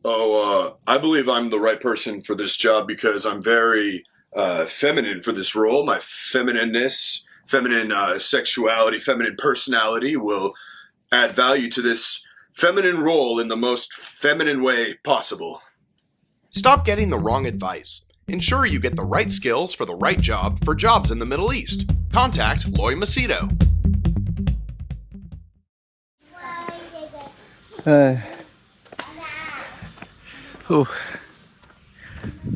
I believe I'm the right person for this job because I'm very feminine for this role. My feminineness, feminine sexuality, feminine personality will add value to this feminine role in the most feminine way possible. Stop getting the wrong advice. Ensure you get the right skills for the right job for jobs in the Middle East. Contact Loy Macedo. Uh, oh,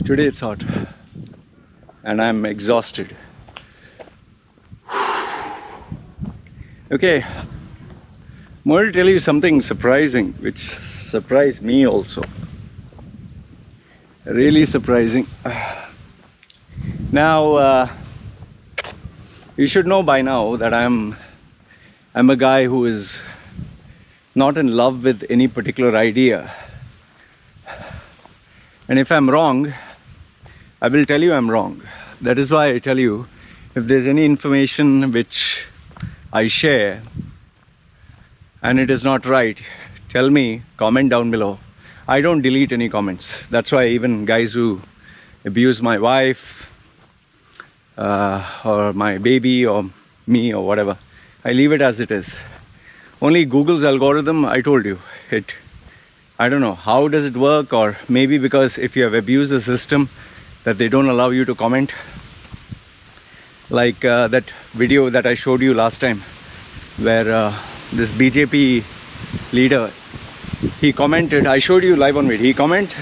today it's hot and I'm exhausted. Okay, I'm going to tell you something surprising, which surprised me also. Really surprising. Now, you should know by now that I'm a guy who is not in love with any particular idea. And if I'm wrong, I will tell you I'm wrong. That is why I tell you, if there's any information which I share and it is not right, tell me, comment down below. I don't delete any comments. That's why even guys who abuse my wife or my baby or me or whatever, I leave it as it is. Only Google's algorithm, I told you, I don't know how does it work, or maybe because if you have abused the system that they don't allow you to comment. Like that video that I showed you last time where this BJP leader, he commented, I showed you live on video, he commented,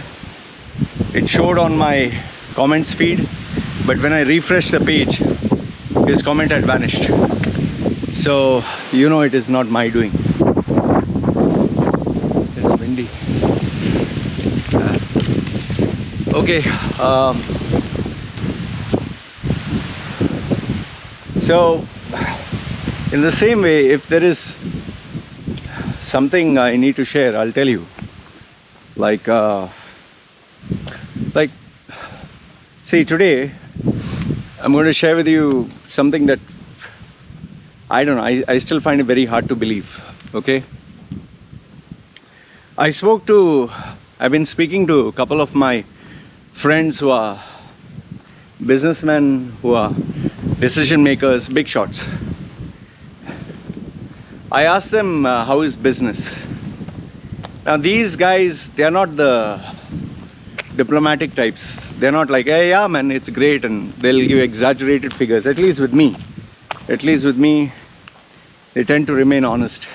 it showed on my comments feed, but when I refreshed the page, his comment had vanished. So, you know it is not my doing. It's windy. Okay. So, in the same way, if there is something I need to share, I'll tell you. Like, see, today I'm going to share with you something that I don't know, I still find it very hard to believe. Okay, I've been speaking to a couple of my friends who are businessmen, who are decision makers, big shots. I asked them how is business. Now these guys, they are not the diplomatic types. They're not like, hey, yeah man, it's great, and they'll give exaggerated figures. At least with me, they tend to remain honest.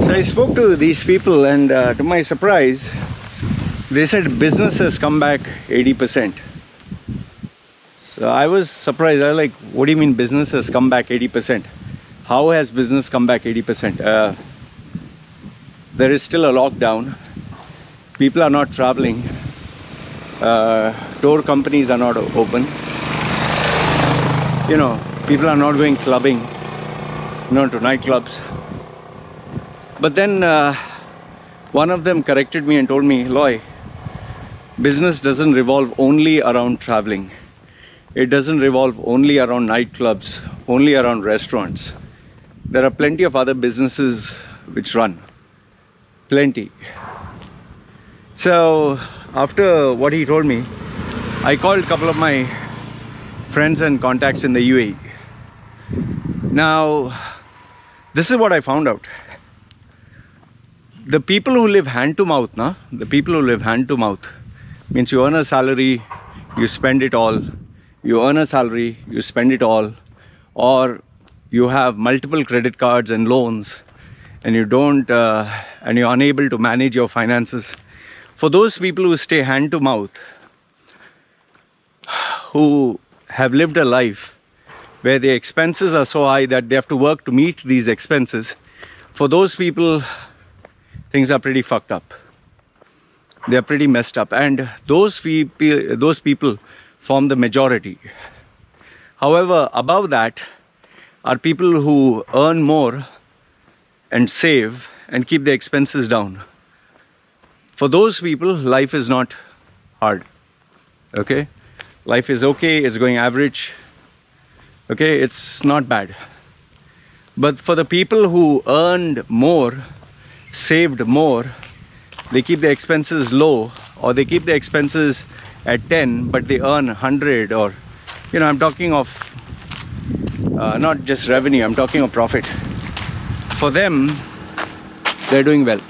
So I spoke to these people, and to my surprise, they said business has come back 80%. So I was surprised. I was like, what do you mean business has come back 80%? How has business come back 80%? There is still a lockdown. People are not traveling. Tour companies are not open. You know, people are not going clubbing, to nightclubs. But then one of them corrected me and told me, Loy, business doesn't revolve only around traveling. It doesn't revolve only around nightclubs, only around restaurants. There are plenty of other businesses which run. Plenty. So after what he told me, I called a couple of my friends and contacts in the UAE. Now, this is what I found out. The people who live hand to mouth, means you earn a salary, you spend it all. You earn a salary, you spend it all. Or you have multiple credit cards and loans, and you don't, and you're unable to manage your finances. For those people who stay hand to mouth, who have lived a life where their expenses are so high that they have to work to meet these expenses, for those people, things are pretty fucked up. They are pretty messed up, and those people form the majority. However, above that are people who earn more and save and keep their expenses down. For those people, life is not hard. Okay? Life is okay, it's going average. Okay, it's not bad. But for the people who earned more, saved more, they keep their expenses low, or they keep their expenses at 10 but they earn 100, or I'm talking of not just revenue, I'm talking of profit. For them, they're doing well,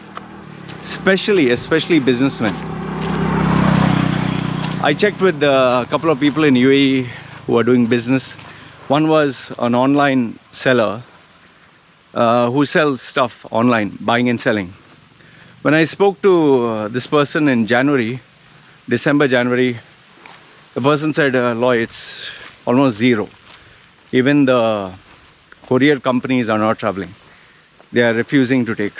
especially businessmen. I checked with a couple of people in UAE who are doing business. One was an online seller who sells stuff online, buying and selling. When I spoke to this person in December, January, the person said, Loy, it's almost zero. Even the courier companies are not traveling. They are refusing to take.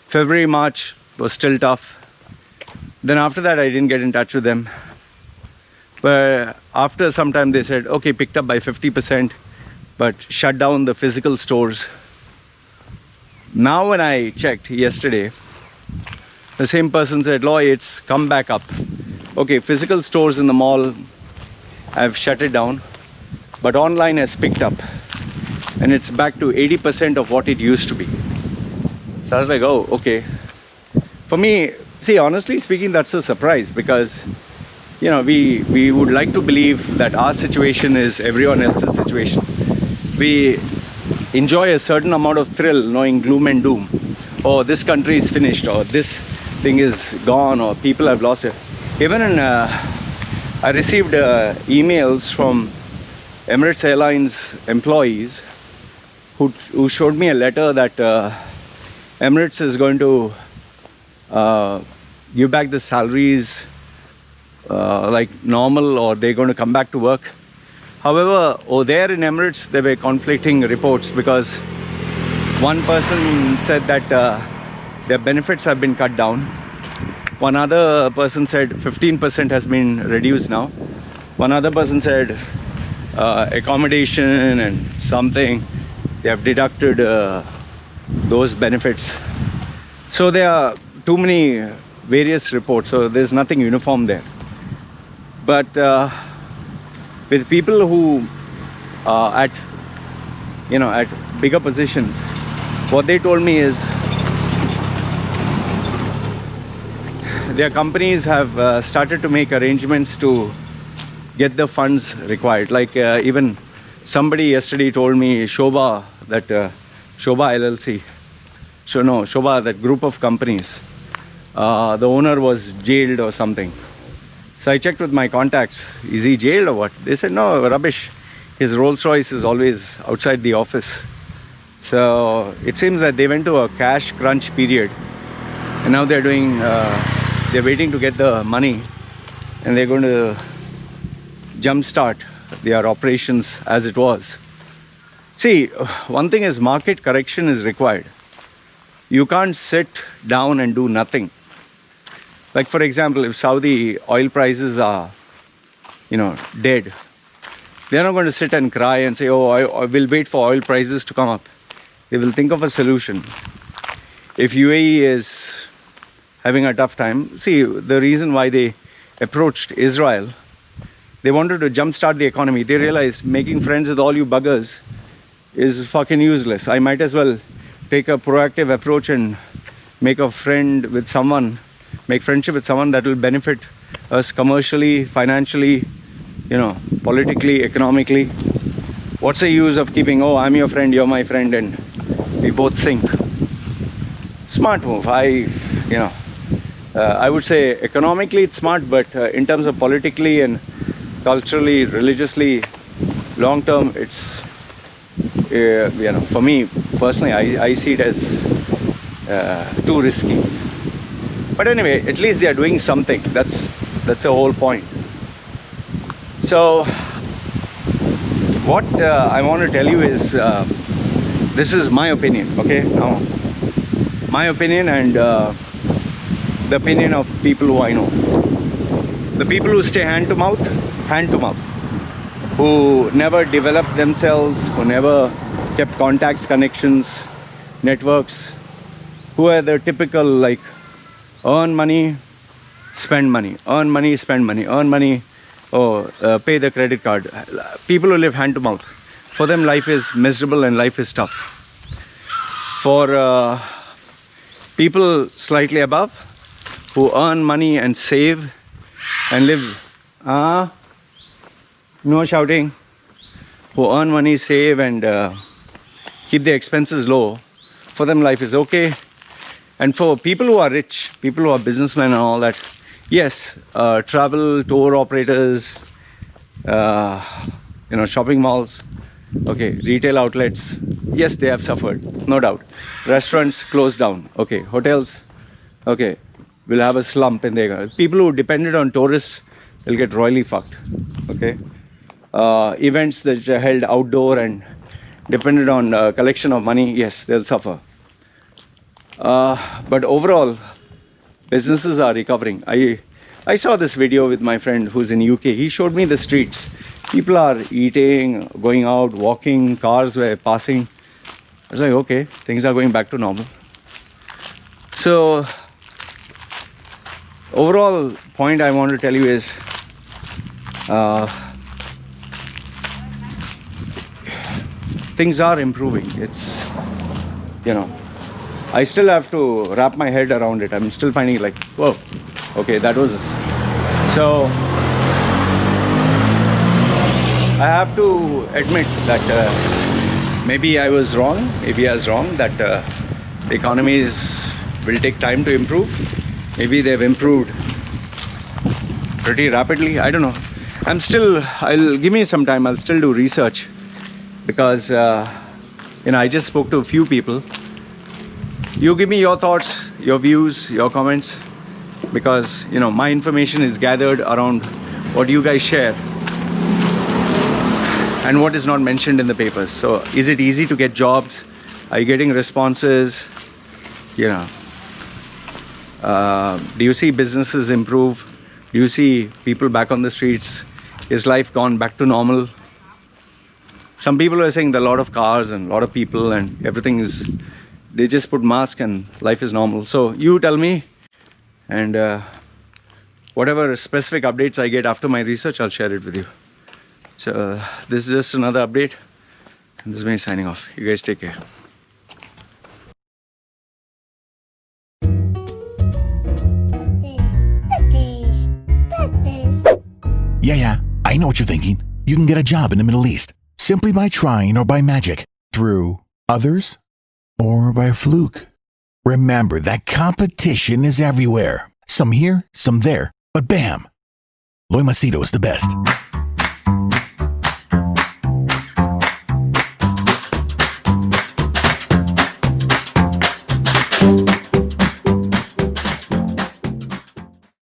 February, March was still tough. Then after that, I didn't get in touch with them. But after some time, they said, okay, picked up by 50%, but shut down the physical stores. Now when I checked yesterday, the same person said, Loy, it's come back up. Okay, physical stores in the mall, I've shut it down, but online has picked up. And it's back to 80% of what it used to be. So I was like, oh, okay. For me, see, honestly speaking, that's a surprise, because we would like to believe that our situation is everyone else's situation. We enjoy a certain amount of thrill knowing gloom and doom. Oh, this country is finished, or this thing is gone, or people have lost it. Even I received emails from Emirates Airlines employees who showed me a letter that Emirates is going to give back the salaries like normal, or they're going to come back to work. However, there in Emirates, there were conflicting reports, because one person said that their benefits have been cut down. One other person said 15% has been reduced now. One other person said accommodation and something, they have deducted those benefits. So there are too many various reports, so there's nothing uniform there. But with people who are at bigger positions, what they told me is their companies have started to make arrangements to get the funds required. Like even somebody yesterday told me Shobha LLC, Shobha, that group of companies, the owner was jailed or something. So I checked with my contacts, is he jailed or what? They said, no, rubbish. His Rolls Royce is always outside the office. So it seems that they went to a cash crunch period, and now they're waiting to get the money, and they're going to jumpstart their operations as it was. See, one thing is, market correction is required. You can't sit down and do nothing. Like, for example, if Saudi oil prices are, dead, they're not going to sit and cry and say, oh, I will wait for oil prices to come up. They will think of a solution. If UAE is having a tough time, see, the reason why they approached Israel, they wanted to jumpstart the economy. They realized making friends with all you buggers is fucking useless. I might as well take a proactive approach and make friendship with someone that will benefit us commercially, financially, politically, economically. What's the use of keeping, oh, I'm your friend, you're my friend, and we both sink? Smart move. I would say economically it's smart, but in terms of politically and culturally, religiously, long term, it's for me personally, I see it as too risky. But anyway, at least they are doing something. That's the whole point. So what I want to tell you is, this is my opinion, okay? Now, my opinion and the opinion of people who I know. The people who stay hand to mouth, who never developed themselves, who never kept contacts, connections, networks, who are the typical, like, earn money, spend money, earn money, spend money, earn money, pay the credit card. People who live hand to mouth, for them life is miserable and life is tough. For people slightly above, who earn money and save and live. No shouting. Who earn money, save, and keep their expenses low. For them, life is okay. And for people who are rich, people who are businessmen and all that, yes, travel, tour operators, shopping malls, okay, retail outlets, yes, they have suffered, no doubt. Restaurants closed down, okay, hotels, okay, will have a slump in their. People who depended on tourists will get royally fucked, okay. Events that are held outdoor and depended on collection of money, yes, they'll suffer. But overall, businesses are recovering. I saw this video with my friend who's in UK. He showed me the streets. People are eating, going out, walking, cars were passing. I was like, okay, things are going back to normal. So, overall point I want to tell you is, things are improving. It's, I still have to wrap my head around it. I'm still finding it like, whoa, okay, that was. So, I have to admit that maybe I was wrong, maybe I was wrong, that the economies will take time to improve. Maybe they've improved pretty rapidly. I don't know. I'll give me some time. I'll still do research because, I just spoke to a few people. You give me your thoughts, your views, your comments, because my information is gathered around what you guys share and what is not mentioned in the papers. So is it easy to get jobs? Are you getting responses? Do you see businesses improve? Do you see people back on the streets? Is life gone back to normal? Some people are saying there are a lot of cars and a lot of people and everything is, they just put mask and life is normal. So you tell me, and whatever specific updates I get after my research, I'll share it with you. So this is just another update. And this is me signing off. You guys take care. Yeah, I know what you're thinking. You can get a job in the Middle East simply by trying or by magic, through others, or by a fluke. Remember that competition is everywhere. Some here, some there, but bam! Loy Macedo is the best.